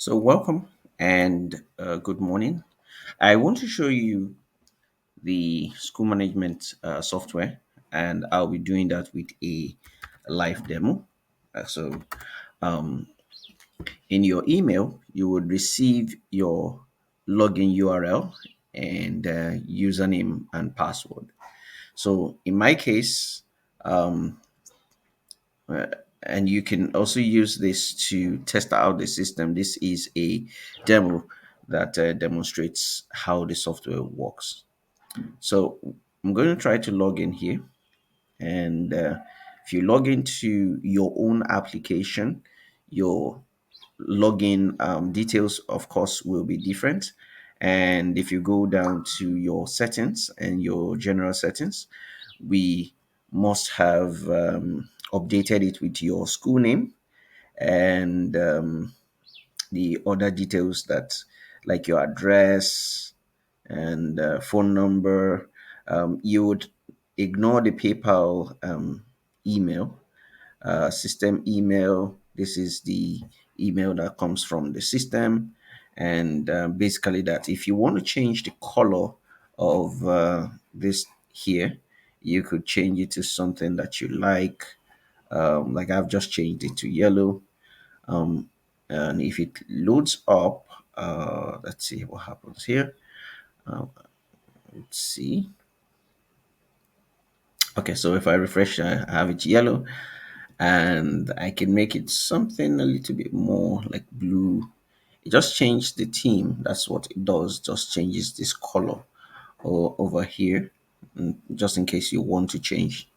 So, welcome and good morning. I want to show you the school management software, and I'll be doing that with a live demo. So, um, in your email, you would receive your login URL and username and password. So, in my case, um, uh, and you can also use this to test out the system. This is a demo that demonstrates how the software works. So I'm going to try to log in here. And if you log into your own application, your login details, of course, will be different. And if you go down to your settings and your general settings, we must have updated it with your school name and the other details that, like your address and phone number. You would ignore the PayPal email, system email. This is the email that comes from the system. And basically, that if you want to change the color of this here, you could change it to something that you like. Like I've just changed it to yellow. Um, and if it loads up, let's see what happens here. Let's see. Okay, so if I refresh, I have it yellow, and I can make it something a little bit more like blue. It just changed the theme. That's what it does. Just changes this color or over here, just in case you want to change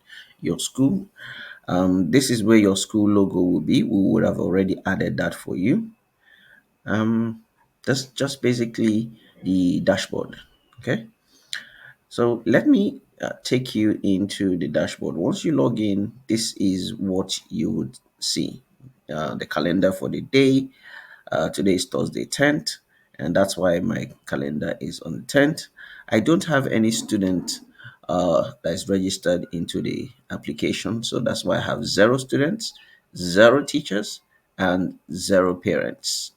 your school. This is where your school logo will be. We would have already added that for you. That's just basically the dashboard. Okay. So let me take you into the dashboard. Once you log in, this is what you would see. The calendar for the day. Today is Thursday 10th, and that's why my calendar is on the 10th. I don't have any student that is registered into the application, so that's why I have zero students, zero teachers, and zero parents.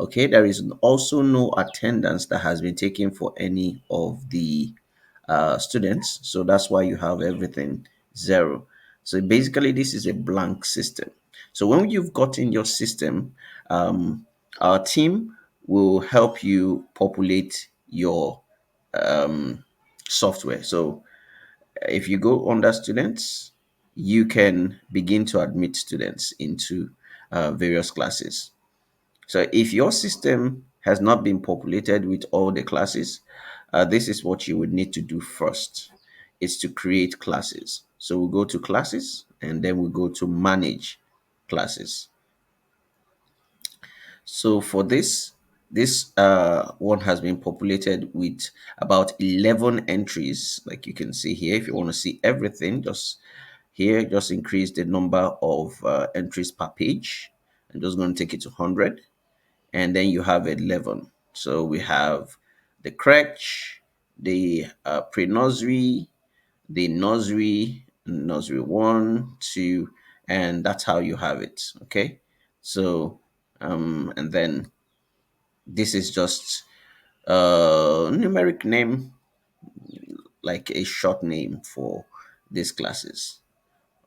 Okay, there is also no attendance that has been taken for any of the students. So that's why you have everything zero. So basically, this is a blank system. So when you've gotten your system, our team will help you populate your software. So if you go under students, you can begin to admit students into various classes. So if your system has not been populated with all the classes, this is what you would need to do first. Is to create classes. So we'll go to classes and then we go to manage classes. So for this one has been populated with about 11 entries. Like you can see here, if you want to see everything, just increase the number of entries per page. I'm just going to take it to 100, and then you have 11. So we have the crèche, the pre-nursery, the nursery, nursery one, two, and that's how you have it. Okay. So and then this is just numeric name, like a short name for these classes.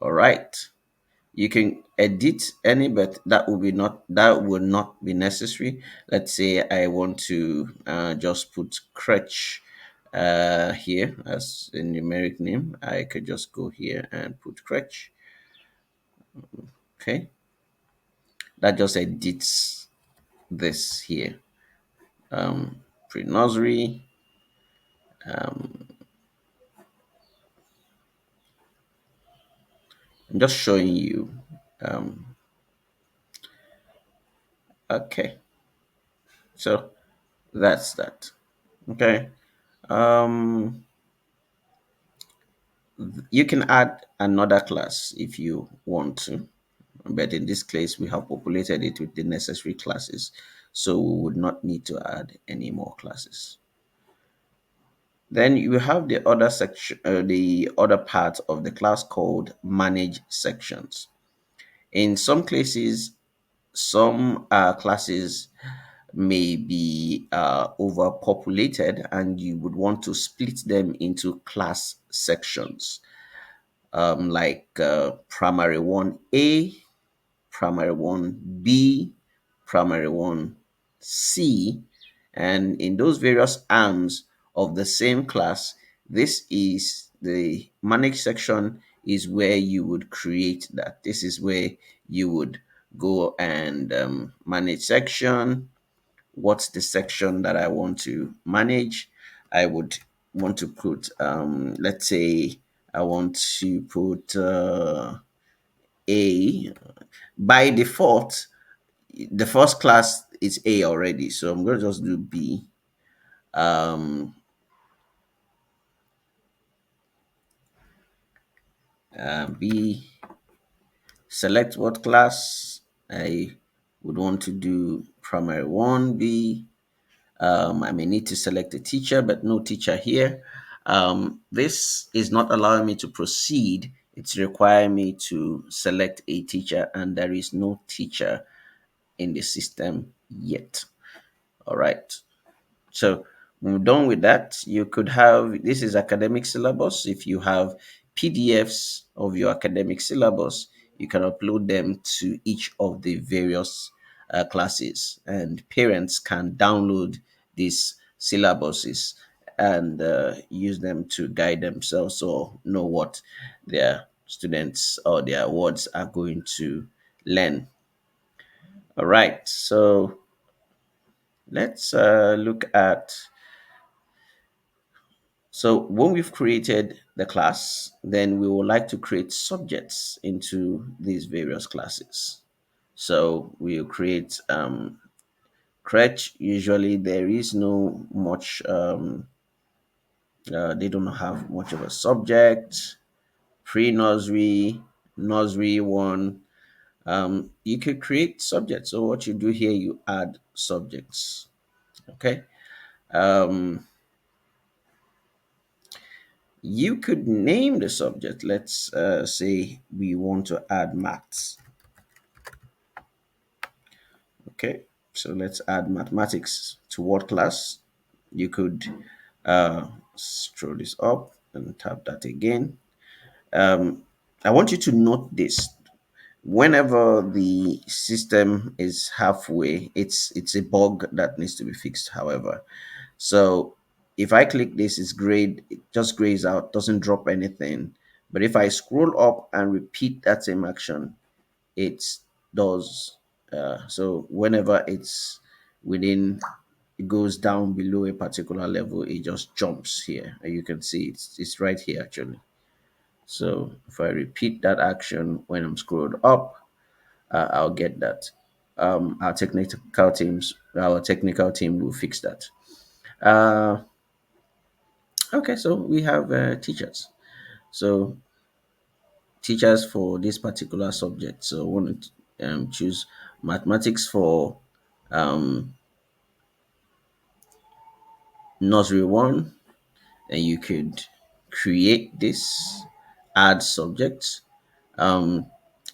All right. You can edit any, but that would not be necessary. Let's say I want to just put crutch here as a numeric name. I could just go here and put crutch. Okay, that just edits this here. Pre-nursery. I'm just showing you. Um, okay, so that's that. Okay. Um, you can add another class if you want to, but in this case, we have populated it with the necessary classes, so we would not need to add any more classes. Then you have the other section, the other part of the class called manage sections. In some classes, some classes may be overpopulated, and you would want to split them into class sections, like primary 1A, primary 1B, primary 1C, and in those various arms of the same class, this is the manage section, is where you would create that. This is where you would go and manage section. What's the section that I want to manage? I would want to put, let's say, I want to put A. By default, the first class is A already, so I'm going to just do B. Um, B, select what class I would want to do. Primary 1B. I may need to select a teacher, but no teacher here. This is not allowing me to proceed. It's requiring me to select a teacher, and there is no teacher in the system yet. All right. So when we're done with that, you could have, this is academic syllabus. If you have PDFs of your academic syllabus, you can upload them to each of the various classes, and parents can download these syllabuses and use them to guide themselves or know what their students or their wards are going to learn. All right, so let's look at, so when we've created the class, then we would like to create subjects into these various classes. So we'll create crèche. Usually there is no much, they don't have much of a subject. Pre-nursery, nursery one. You could create subjects. So what you do here, you add subjects. Okay. Um, you could name the subject. Let's say we want to add maths. Okay, so let's add mathematics to what class? You could scroll this up and tap that again. I want you to note this. Whenever the system is halfway, it's a bug that needs to be fixed. However, so if I click this, it's grayed, it just grays out, doesn't drop anything. But if I scroll up and repeat that same action, it does. So whenever it's within, it goes down below a particular level, it just jumps here. And you can see it's right here actually. So if I repeat that action when I'm scrolled up, I'll get that. Our technical team will fix that. Uh, okay, so we have teachers. So teachers for this particular subject. So I want to choose mathematics for um, nursery one, and you could create this, add subjects. Um,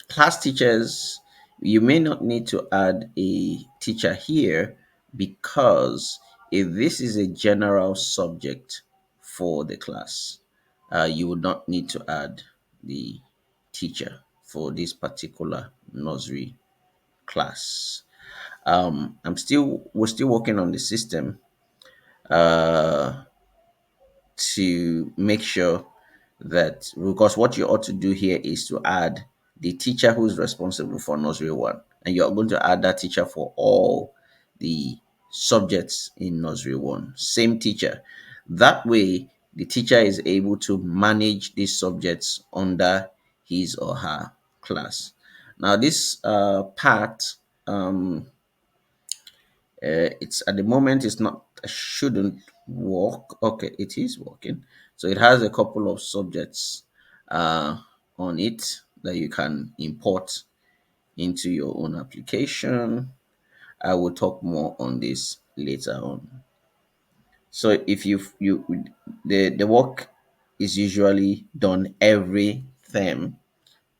Class teachers, you may not need to add a teacher here, because if this is a general subject for the class, you would not need to add the teacher for this particular nursery class. We're still working on the system uh, to make sure that, because what you ought to do here is to add the teacher who's responsible for nursery one, and you're going to add that teacher for all the subjects in nursery one, same teacher. That way the teacher is able to manage these subjects under his or her class. Now this part, um, it's at the moment it's not, shouldn't work. Okay, it is working. So it has a couple of subjects uh, on it that you can import into your own application. I will talk more on this later on. So if you the work is usually done every term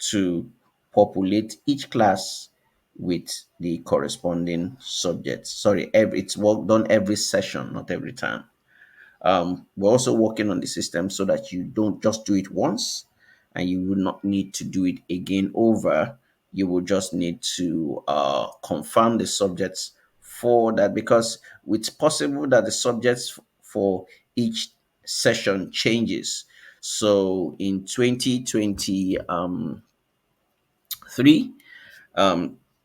to populate each class with the corresponding subjects. Sorry, it's work done every session, not every time. We're also working on the system so that you don't just do it once and you will not need to do it again over. You will just need to confirm the subjects for that, because it's possible that the subjects for each session changes. So in 2023,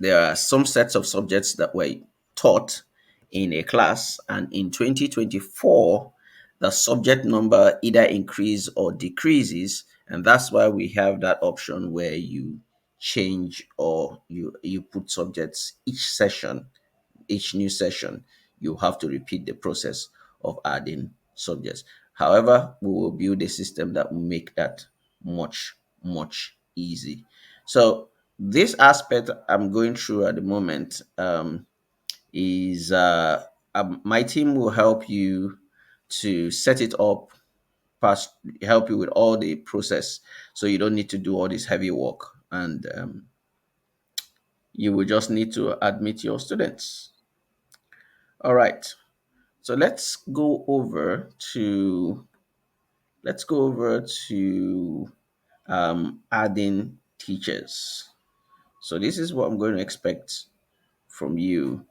there are some sets of subjects that were taught in a class, and in 2024, the subject number either increase or decreases, and that's why we have that option where you change or you put subjects each session. Each new session, you have to repeat the process of adding subjects. However, we will build a system that will make that much easy. So this aspect I'm going through at the moment is my team will help you to set it up, pass help you with all the process, so you don't need to do all this heavy work, and you will just need to admit your students. All right. So let's go over to adding teachers. So this is what I'm going to expect from you.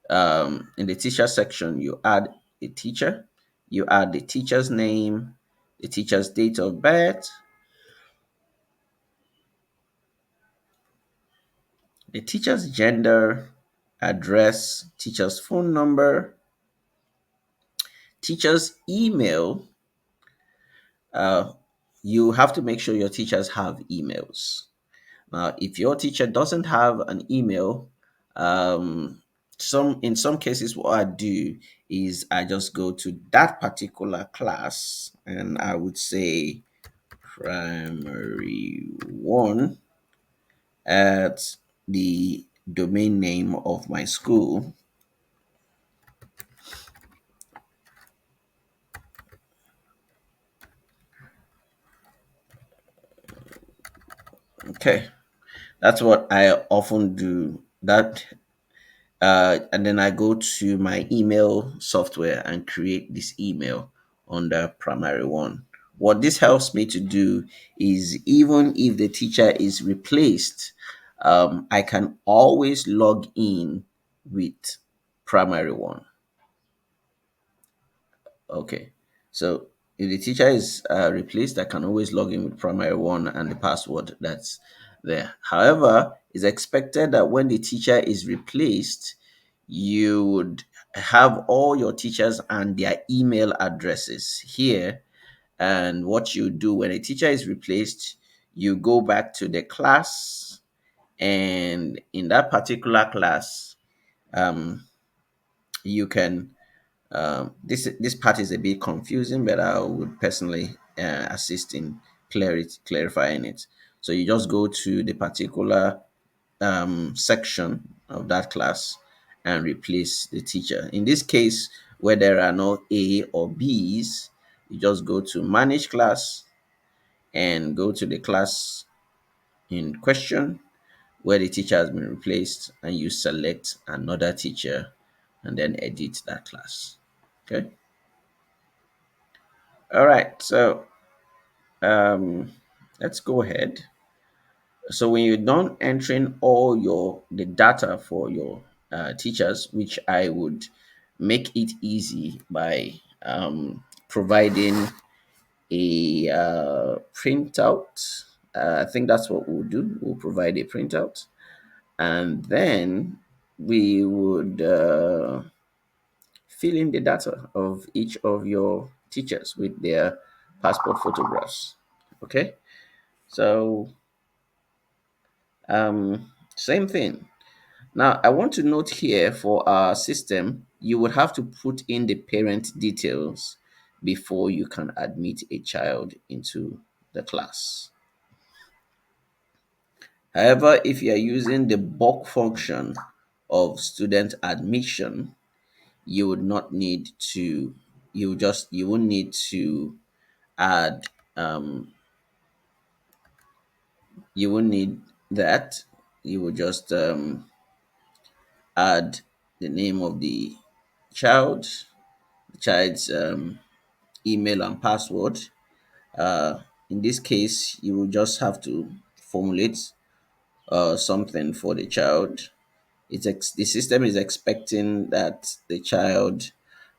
In the teacher section, you add a teacher, you add the teacher's name, the teacher's date of birth, the teacher's gender, address, teacher's phone number, teacher's email. Uh, you have to make sure your teachers have emails. Now, if your teacher doesn't have an email, some in some cases, what I do is I just go to that particular class, and I would say primary one at the domain name of my school. Okay, that's what I often do. That and then I go to my email software and create this email under primary one. What this helps me to do is, even if the teacher is replaced, I can always log in with primary one. Okay. So if the teacher is replaced, I can always log in with primary one and the password that's there. However, it's expected that when the teacher is replaced, you would have all your teachers and their email addresses here. And what you do when a teacher is replaced, you go back to the class, and in that particular class, um, you can this part is a bit confusing, but I would personally assist in clarifying it. So you just go to the particular section of that class and replace the teacher. In this case, where there are no A or B's, you just go to manage class and go to the class in question where the teacher has been replaced, and you select another teacher and then edit that class. Okay. All right, so um, let's go ahead. So when you're done entering all the data for your teachers, which I would make it easy by providing a printout. I think that's what we'll do. We'll provide a printout, and then we would fill in the data of each of your teachers with their passport photographs. Okay, so same thing. Now, I want to note here for our system, you would have to put in the parent details before you can admit a child into the class. However, if you are using the bulk function of student admission, you would not need to, you won't need to add, you won't need that. You would just add the name of the child, the child's email and password. Uh, in this case, you will just have to formulate something for the child. The system is expecting that the child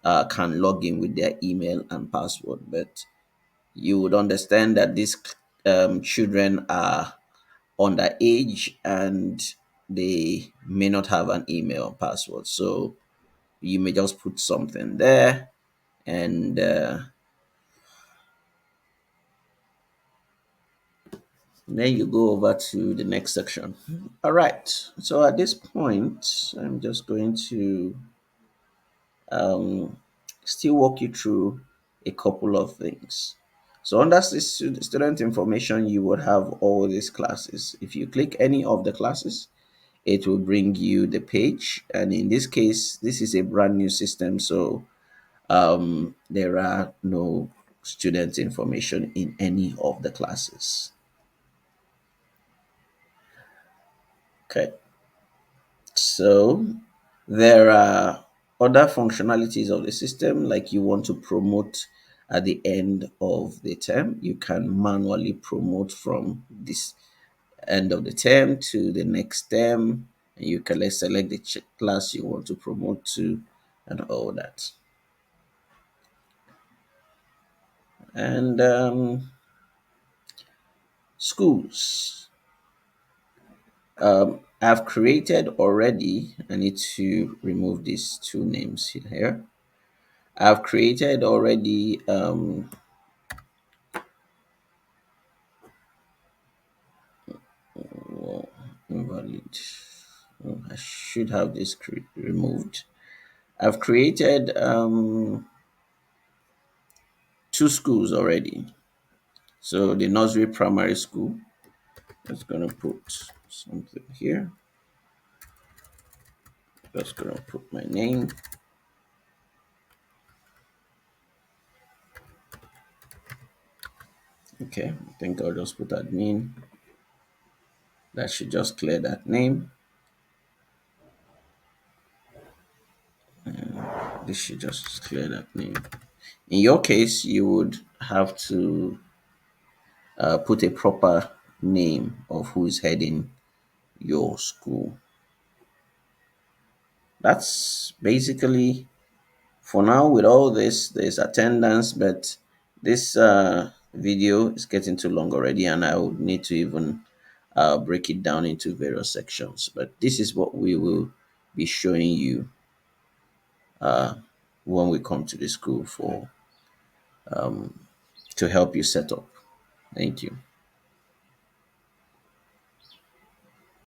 can log in with their email and password, but you would understand that these children are underage and they may not have an email password. So you may just put something there, and then you go over to the next section. All right. So at this point, I'm just going to um, still walk you through a couple of things. So under student information, you would have all these classes. If you click any of the classes, it will bring you the page. And in this case, this is a brand new system, so there are no student information in any of the classes. Okay, so there are other functionalities of the system, like you want to promote at the end of the term. You can manually promote from this end of the term to the next term. And you can select the class you want to promote to and all that. And schools. I've created already. I need to remove these two names here. I've created already oh, invalid. Oh, I should have this removed. I've created two schools already. So the nursery primary school. Just gonna put something here. Just gonna put my name. Okay, I think I'll just put admin. That should just clear that name. This should just clear that name. In your case, you would have to put a proper name of who is heading your school. That's basically for now. With all this, there's attendance, but this video is getting too long already, and I would need to even break it down into various sections. But this is what we will be showing you when we come to the school for to help you set up. Thank you.